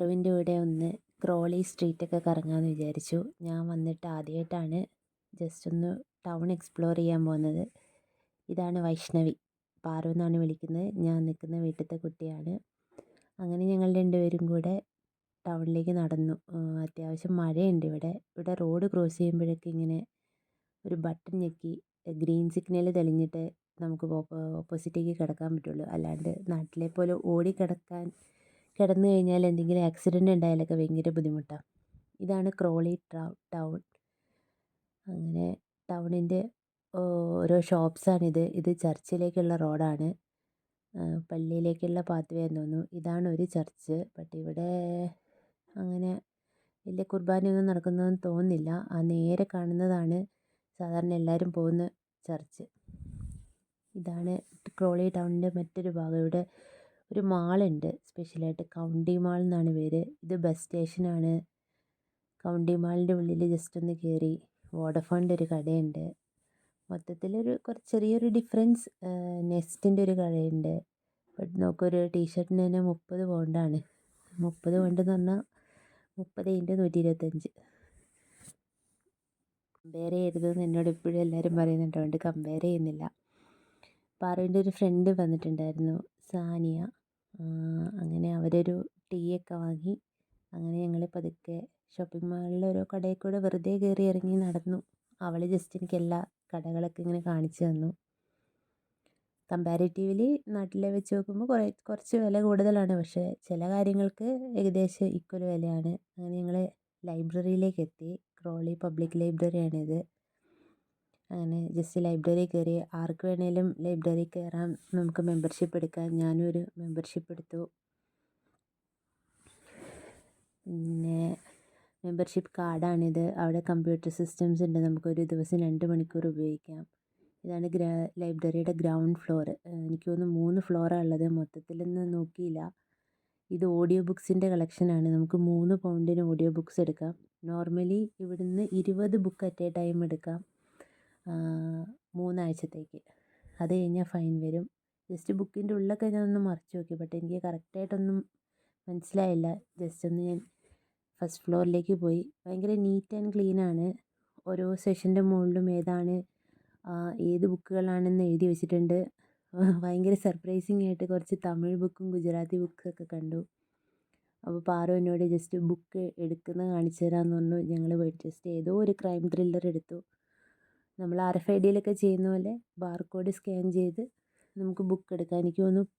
പാറുവിൻ്റെ കൂടെ ഒന്ന് ക്രോളി സ്ട്രീറ്റൊക്കെ കറങ്ങാമെന്ന് വിചാരിച്ചു. ഞാൻ വന്നിട്ട് ആദ്യമായിട്ടാണ് ജസ്റ്റ് ഒന്ന് ടൗൺ എക്സ്പ്ലോർ ചെയ്യാൻ പോകുന്നത്. ഇതാണ് വൈഷ്ണവി, പാറു എന്നാണ് വിളിക്കുന്നത്. ഞാൻ നിൽക്കുന്ന വീട്ടിലത്തെ കുട്ടിയാണ്. അങ്ങനെ ഞങ്ങൾ രണ്ടുപേരും കൂടെ ടൗണിലേക്ക് നടന്നു. അത്യാവശ്യം മഴയുണ്ട് ഇവിടെ റോഡ് ക്രോസ് ചെയ്യുമ്പോഴൊക്കെ ഇങ്ങനെ ഒരു ബട്ടൺ ഞെക്കി ഗ്രീൻ സിഗ്നൽ തെളിഞ്ഞിട്ട് നമുക്ക് ഓപ്പോസിറ്റേക്ക് കിടക്കാൻ പറ്റുള്ളൂ. അല്ലാണ്ട് നാട്ടിലെ പോലെ കിടന്നു കഴിഞ്ഞാൽ എന്തെങ്കിലും ആക്സിഡൻ്റ് ഉണ്ടായാലൊക്കെ ഭയങ്കര ബുദ്ധിമുട്ടാണ്. ഇതാണ് ക്രോളി ടൗൺ. അങ്ങനെ ടൗണിൻ്റെ ഓരോ ഷോപ്സാണിത്. ഇത് ചർച്ചിലേക്കുള്ള റോഡാണ്, പള്ളിയിലേക്കുള്ള പാത്ത് വേ എന്ന് തോന്നുന്നു. ഇതാണ് ഒരു ചർച്ച്. ബട്ട് ഇവിടെ അങ്ങനെ വലിയ കുർബാനയൊന്നും നടക്കുന്നതെന്ന് തോന്നുന്നില്ല. ആ നേരെ കാണുന്നതാണ് സാധാരണ എല്ലാവരും പോകുന്ന ചർച്ച്. ഇതാണ് ക്രോളി ടൗണിൻ്റെ മറ്റൊരു ഭാഗം. ഇവിടെ ഒരു മാളുണ്ട്, സ്പെഷ്യലായിട്ട് കൗണ്ടി മാൾ എന്നാണ് പേര്. ഇത് ബസ് സ്റ്റേഷനാണ്. കൗണ്ടി മാളിൻ്റെ ഉള്ളിൽ ജസ്റ്റ് ഒന്ന് കയറി വോഡഫോണിൻ്റെ ഒരു കടയുണ്ട്. മൊത്തത്തിലൊരു ചെറിയൊരു ഡിഫറൻസ്. നെസ്റ്റിൻ്റെ ഒരു കടയുണ്ട്. ബട്ട് നോക്കൊരു ടീഷർട്ടിന് തന്നെ 30 പൗണ്ടാണ്. 30 പൗണ്ട് എന്ന് പറഞ്ഞാൽ 30 × 125. കമ്പയർ ചെയ്യരുതെന്ന് എന്നോട് എപ്പോഴും എല്ലാവരും പറയുന്നുണ്ട്, അതുകൊണ്ട് കമ്പയർ ചെയ്യുന്നില്ല. പാറുവിൻ്റെ ഒരു ഫ്രണ്ട് വന്നിട്ടുണ്ടായിരുന്നു, സാനിയ. അങ്ങനെ അവരൊരു ടീ ഒക്കെ വാങ്ങി. അങ്ങനെ ഞങ്ങൾ പതുക്കെ ഷോപ്പിംഗ് മാളിലെ ഓരോ കടയിൽ കൂടെ വെറുതെ കയറി ഇറങ്ങി നടന്നു. അവൾ ജസ്റ്റ് എനിക്ക് എല്ലാ കടകളൊക്കെ ഇങ്ങനെ കാണിച്ചു തന്നു. കമ്പാരിറ്റീവ്ലി നാട്ടിലെ വെച്ച് നോക്കുമ്പോൾ കുറച്ച് വില കൂടുതലാണ്, പക്ഷേ ചില കാര്യങ്ങൾക്ക് ഏകദേശം ഈക്വൽ വിലയാണ്. അങ്ങനെ ഞങ്ങൾ ലൈബ്രറിയിലേക്ക് എത്തി. ക്രോളി പബ്ലിക് ലൈബ്രറിയാണിത്. അങ്ങനെ ജസ്റ്റ് ലൈബ്രറി കയറി. ആർക്ക് വേണേലും ലൈബ്രറി കയറാം, നമുക്ക് മെമ്പർഷിപ്പ് എടുക്കാം. ഞാനും ഒരു മെമ്പർഷിപ്പ് എടുത്തു. പിന്നെ മെമ്പർഷിപ്പ് കാർഡാണിത്. അവിടെ കമ്പ്യൂട്ടർ സിസ്റ്റംസ് ഉണ്ട്, നമുക്കൊരു ദിവസം 2 മണിക്കൂർ ഉപയോഗിക്കാം. ഇതാണ് ലൈബ്രറിയുടെ ഗ്രൗണ്ട് ഫ്ലോർ. എനിക്ക് തോന്നുന്നു 3 ഫ്ലോറാണ് ഉള്ളത്, മൊത്തത്തിലൊന്നും നോക്കിയില്ല. ഇത് ഓഡിയോ ബുക്സിൻ്റെ കളക്ഷനാണ്. നമുക്ക് 3 പൗണ്ടിന് ഓഡിയോ ബുക്സ് എടുക്കാം. നോർമലി ഇവിടുന്ന് 20 ബുക്ക് അറ്റ് എ ടൈം എടുക്കാം, 3 ആഴ്ചത്തേക്ക്. അത് കഴിഞ്ഞാൽ ഫൈൻ വരും. ജസ്റ്റ് ബുക്കിൻ്റെ ഉള്ളൊക്കെ ഞാനൊന്ന് മറിച്ച് നോക്കി, ബട്ട് എനിക്ക് കറക്റ്റായിട്ടൊന്നും മനസ്സിലായില്ല. ജസ്റ്റ് ഒന്ന് ഞാൻ ഫസ്റ്റ് ഫ്ലോറിലേക്ക് പോയി. ഭയങ്കര നീറ്റ് ആൻഡ് ക്ലീനാണ്. ഓരോ സെഷൻ്റെ മുകളിലും ഏത് ബുക്കുകളാണെന്ന് എഴുതി വെച്ചിട്ടുണ്ട്. ഭയങ്കര സർപ്രൈസിങ് ആയിട്ട് കുറച്ച് തമിഴ് ബുക്കും ഗുജറാത്തി ബുക്കൊക്കെ കണ്ടു. അപ്പോൾ പാറു എന്നോട് ജസ്റ്റ് ബുക്ക് എടുക്കുന്നത് കാണിച്ചു തരാമെന്ന് പറഞ്ഞു. ഞങ്ങൾ പോയിട്ട് ജസ്റ്റ് ഏതോ ഒരു ക്രൈം ത്രില്ലർ എടുത്തു. നമ്മൾ RFIDയിലൊക്കെ ചെയ്യുന്ന പോലെ ബാർകോഡ് സ്കാൻ ചെയ്ത് നമുക്ക് ബുക്ക് എടുക്കാം. എനിക്ക് തോന്നുന്നു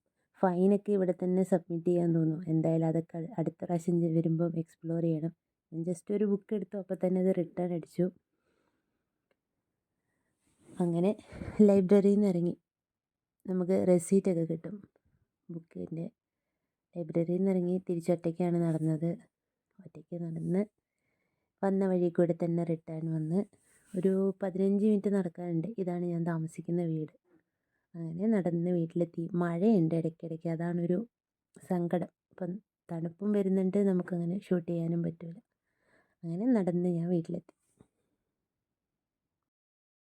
ഫൈനൊക്കെ ഇവിടെ തന്നെ സബ്മിറ്റ് ചെയ്യാൻ തോന്നുന്നു. എന്തായാലും അതൊക്കെ അടുത്ത പ്രാവശ്യം വരുമ്പം എക്സ്പ്ലോർ ചെയ്യണം. ഞാൻ ജസ്റ്റ് ഒരു ബുക്ക് എടുത്തു, അപ്പോൾ തന്നെ അത് റിട്ടേൺ അടിച്ചു. അങ്ങനെ ലൈബ്രറിയിൽ നിന്ന് ഇറങ്ങി. നമുക്ക് റെസീറ്റൊക്കെ കിട്ടും ബുക്കിൻ്റെ. ലൈബ്രറിയിൽ നിന്ന് ഇറങ്ങി തിരിച്ചൊറ്റയ്ക്കാണ് നടന്നത്. ഒറ്റയ്ക്ക് നടന്ന് വന്ന വഴി കൂടെ തന്നെ റിട്ടേൺ വന്ന് ഒരു 15 മിനിറ്റ് നടക്കാനുണ്ട്. ഇതാണ് ഞാൻ താമസിക്കുന്ന വീട്. അങ്ങനെ നടന്ന് വീട്ടിലെത്തി. മഴയുണ്ട് ഇടയ്ക്കിടയ്ക്ക്, അതാണൊരു സങ്കടം. ഇപ്പം തണുപ്പും വരുന്നുണ്ട്, നമുക്കങ്ങനെ ഷൂട്ട് ചെയ്യാനും പറ്റില്ല. അങ്ങനെ നടന്ന് ഞാൻ വീട്ടിലെത്തി.